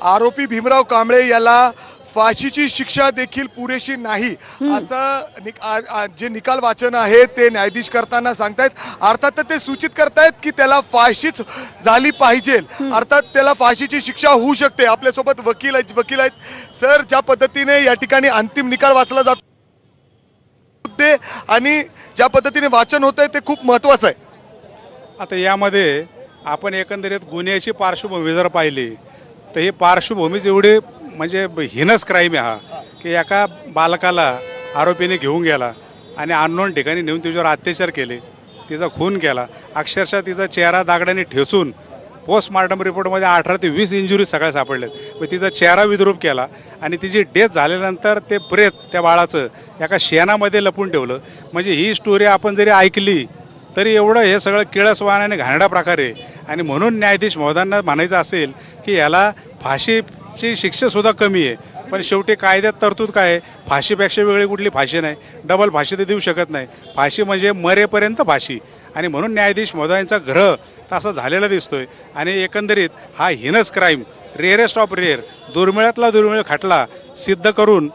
आरोपी भीमराव कांबळे याला फाशीची शिक्षा देखील पुरेशी नाही असं जे निकाल वाचन आहे ते न्यायाधीश करताना सांगतायत. अर्थात ते सूचित करतायत की त्याला फाशीच झाली पाहिजे. अर्थात त्याला फाशीची शिक्षा होऊ शकते. आपल्यासोबत वकील आहेत सर, ज्या पद्धतीने या ठिकाणी अंतिम निकाल वाचला जातो आणि ज्या पद्धतीने वाचन होत आहे ते खूप महत्वाचं आहे. आता यामध्ये आपण एकंदरीत गुन्ह्याची पार्श्वभूमी जर पाहिली तर ही पार्श्वभूमीच एवढी म्हणजे हिनस क्राईम आहे हा, की एका बालकाला आरोपीने घेऊन गेला आणि अननोन ठिकाणी नेऊन तिच्यावर अत्याचार केले, तिचा खून केला, अक्षरशः तिचा चेहरा दागडाने ठेचून पोस्टमार्टम रिपोर्टमध्ये 18 ते 20 इंजुरीज सगळ्या सापडल्यात. मग तिचा चेहरा विद्रूप केला आणि तिची डेथ झाल्यानंतर ते प्रेत त्या बाळाचं एका शेणामध्ये लपून ठेवलं. म्हणजे ही स्टोरी आपण जरी ऐकली तरी एवढं हे सगळं किळसवान आणि घाणेरडा प्रकारे. आणि म्हणून न्यायाधीश महोदयांना म्हणायचं असेल की याला फाशीची शिक्षासुद्धा कमी आहे, पण शेवटी कायद्यात तरतूद काय आहे, फाशीपेक्षा वेगळी कुठली फाशी नाही, डबल फाशी तर देऊ शकत नाही. फाशी म्हणजे मरेपर्यंत फाशी. आणि म्हणून न्यायाधीश महोदयांचा ग्रह तसा झालेला दिसतोय. आणि एकंदरीत हा heinous crime, rarest of rare, दुर्मिळातला दुर्मिळ खटला सिद्ध करून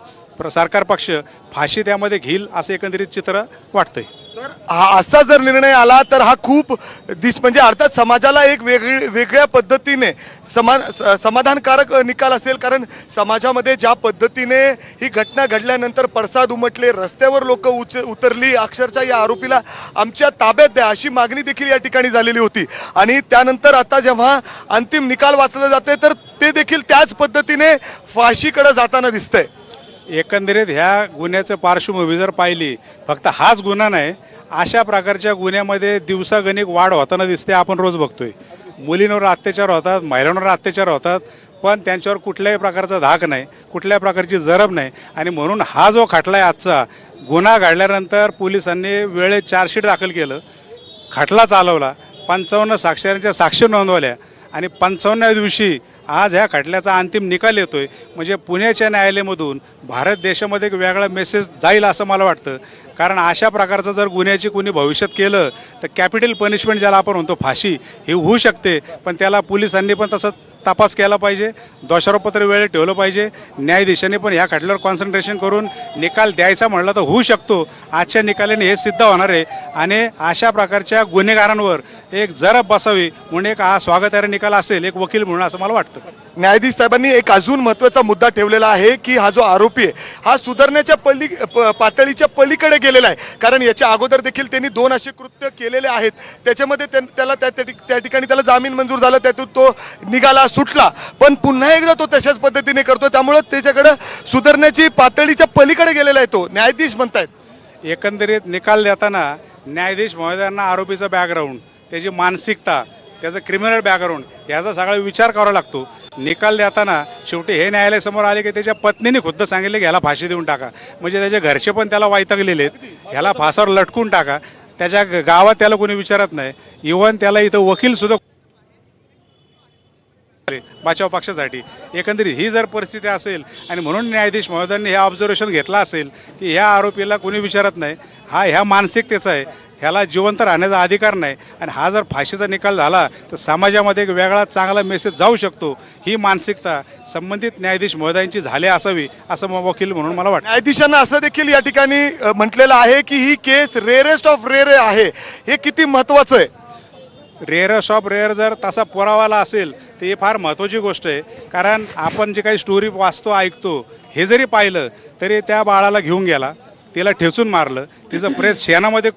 सरकार पक्ष फाशी त्यामध्ये घेईल असं एकंदरीत चित्र वाटतंय. सर, हा असा जर निर्णय आला तर हा खूप म्हणजे अर्थात समाजाला एक वेगळ्या पद्धतीने समाधानकारक निकाल असेल. कारण समाजामध्ये ज्या पद्धतीने ही घटना घडल्यानंतर पडसाद उमटले, रस्त्यावर लोक उतरली, अक्षरशः या आरोपीला आमच्या ताब्यात द्या अशी मागणी देखील या ठिकाणी झालेली होती. आणि त्यानंतर आता जेव्हा अंतिम निकाल वाचला जाते तर ते देखील त्याच पद्धतीने फाशीकडे जाताना दिसतंय. एकंदरीत ह्या गुन्ह्याचं पार्श्वभूमी जर पाहिली, फक्त हाच गुन्हा नाही, अशा प्रकारच्या गुन्ह्यामध्ये दिवसागणिक वाढ होताना दिसते. आपण रोज बघतोय मुलींवर अत्याचार होतात, महिलांवर अत्याचार होतात, पण त्यांच्यावर कुठल्याही प्रकारचा धाक नाही, कुठल्याही प्रकारची जरब नाही. आणि म्हणून हा जो खटला आहे आजचा, गुन्हा घडल्यानंतर पोलिसांनी वेळेत चार्जशीट दाखल केलं, खटला चालवला, 55 साक्षीदारांच्या साक्ष नोंदवल्या आणि 55व्या दिवशी आज ह्या खटल्याचा अंतिम निकाल येतोय. म्हणजे पुण्याच्या न्यायालयामधून भारत देशामध्ये एक वेगळा मेसेज जाईल असं मला वाटतं. कारण अशा प्रकारचं जर गुन्ह्याची कोणी भविष्यात केलं तर कॅपिटल पनिशमेंट ज्याला आपण म्हणतो फाशी, ही होऊ शकते. पण त्याला पोलिसांनी पण तसं तपास केला पाहिजे, दोषारोपपत्र वेळेत ठेवलं पाहिजे. न्यायाधीशांनी पण ह्या खटल्यावर कॉन्सन्ट्रेशन करून निकाल द्यायचा म्हणलं तर होऊ शकतो. आजच्या निकालाने हे सिद्ध होणार आहे. आणि अशा प्रकारच्या गुन्हेगारांवर एक जरब बसावी म्हणून एक हा स्वागतार्ह निकाल असेल एक वकील म्हणून, असं मला वाटतं. न्यायाधीश साहेबांनी एक अजून महत्त्वाचा मुद्दा ठेवलेला आहे की हा जो आरोपी आहे हा सुधारण्याच्या पातळीच्या पलीकडे गेलेला आहे. कारण याच्या अगोदर देखील त्यांनी 2 असे कृत्य केलेले आहेत. त्याच्यामध्ये त्याला त्या ठिकाणी त्याला जामीन मंजूर झाला, त्यातून तो निघाला, सुटला, पण पुन्हा एकदा तो तशाच पद्धतीने करतो. त्यामुळे त्याच्याकडे सुधारण्याची पातळीच्या पलीकडे गेलेला आहे तो, न्यायाधीश म्हणतायत. एकंदरीत निकाल देताना न्यायाधीश महोदयांना आरोपीचा बॅकग्राऊंड, त्याची मानसिकता, त्याचं क्रिमिनल बॅकग्राऊंड याचा सगळा विचार करावा लागतो. निकाल देताना शेवटी हे न्यायालयासमोर आले की त्याच्या पत्नीने खुद्द सांगितले की ह्याला फाशी देऊन टाका. म्हणजे त्याचे घरचे पण त्याला वैतागलेले आहेत, ह्याला फासावर लटकून टाका. त्याच्या गावात त्याला कोणी विचारत नाही. इव्हन त्याला इथं वकील सुद्धा बचाव पक्षासाठी. एकंदरीत ही जर परिस्थिती असेल आणि म्हणून न्यायाधीश महोदयांनी हे ऑब्झर्वेशन घेतलं असेल की ह्या आरोपीला कोणी विचारत नाही, हा ह्या मानसिकतेचा आहे, ह्याला जिवंत राहण्याचा अधिकार नाही, आणि हा जर फाशीचा निकाल झाला तर समाजामध्ये एक वेगळा चांगला मेसेज जाऊ शकतो. ही मानसिकता संबंधित न्यायाधीश महोदयांची झाली असावी असं वकील म्हणून मला वाटतं. न्यायाधीशांना असं देखील या ठिकाणी म्हटलेलं आहे की ही केस रेअरेस्ट ऑफ रेअर आहे. हे किती महत्वाचं आहे? रेअरेस्ट ऑफ रेअर जर तसा पुरावाला असेल तर ही फार महत्त्वाची गोष्ट आहे. कारण आपण जे काही स्टोरी वाचतो, ऐकतो, हे जरी पाहिलं तरी त्या बाळाला घेऊन गेला, तिला ठेचून मारलं, तिचं प्रेत शेणामध्ये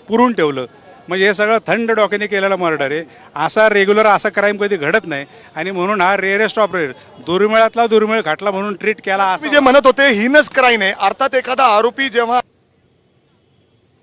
पुरून ठेवलं. म्हणजे हे सगळं थंड डोक्याने केलेला मर्डर आहे. असा रेग्युलर असा क्राईम कधी घडत नाही. आणि म्हणून हा रेअरेस्ट ऑफ रेअर, दुर्मिळातला दुर्मिळ खटला म्हणून ट्रीट केला. तुम्ही जे म्हणत होते हिनस क्राईम आहे, अर्थात एखादा आरोपी जेव्हा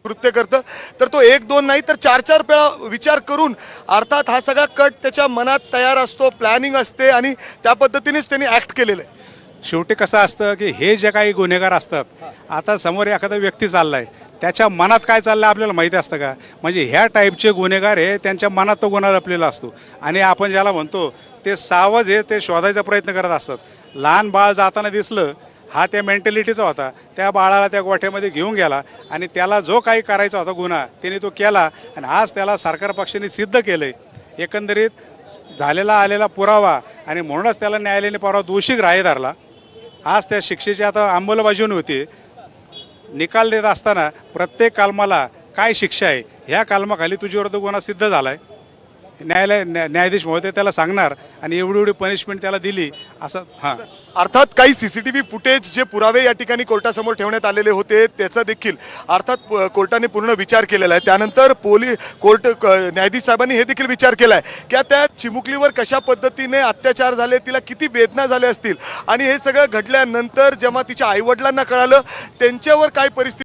कृत्य करतं तर तो 1-2 नाही तर 4-4 वेळा विचार करून अर्थात हा सगळा कट त्याच्या मनात तयार असतो, प्लॅनिंग असते आणि त्या पद्धतीनेच त्यांनी ऍक्ट केलेलं आहे. शेवटी कसं असतं की हे जे काही गुन्हेगार असतात, आता समोर एखादा व्यक्ती चाललाय, त्याच्या मनात काय चाललंय आपल्याला माहिती असतं का? म्हणजे ह्या टाईपचे गुन्हेगार हे त्यांच्या मनात तो गुन्हा लपलेला असतो. आणि आपण ज्याला म्हणतो ते सावज हे ते शोधायचा प्रयत्न करत असतात. लहान बाळ जाताना दिसलं, हा त्या मेंटॅलिटीचा होता, त्या बाळाला त्या गोठ्यामध्ये घेऊन गेला आणि त्याला जो काही करायचा होता गुन्हा त्याने तो केला. आणि आज त्याला सरकार पक्षाने सिद्ध केलंय. एकंदरीत झालेला आलेला पुरावा आणि म्हणूनच त्याला न्यायालयाने परवा दोषी ग्राह्य धरला. आज त्या शिक्षेची आता अंमलबजावणी होती. निकाल देत असताना प्रत्येक कलमाला काय शिक्षा आहे ह्या कलमाखाली तुझ्याविरुद्ध गुन्हा सिद्ध झालाय, न्यायाधीश महोदय त्याला सांगणार आणि एवढी एवढी पनिशमेंट त्याला दिली असं. हां, अर्थात काही सीसीटीव्ही फुटेज जे पुरावे या ठिकाणी कोर्टासमोर ठेवण्यात आलेले होते त्याचा देखील अर्थात कोर्टाने पूर्ण विचार केलेला आहे. त्यानंतर न्यायाधीश साहेबांनी हे देखील विचार केलाय की त्या चिमुकलीवर कशा पद्धतीने अत्याचार झाले, तिला किती वेदना झाल्या असतील आणि हे सगळं घडल्यानंतर जेव्हा तिच्या आईवडिलांना कळालं त्यांच्यावर काय परिस्थिती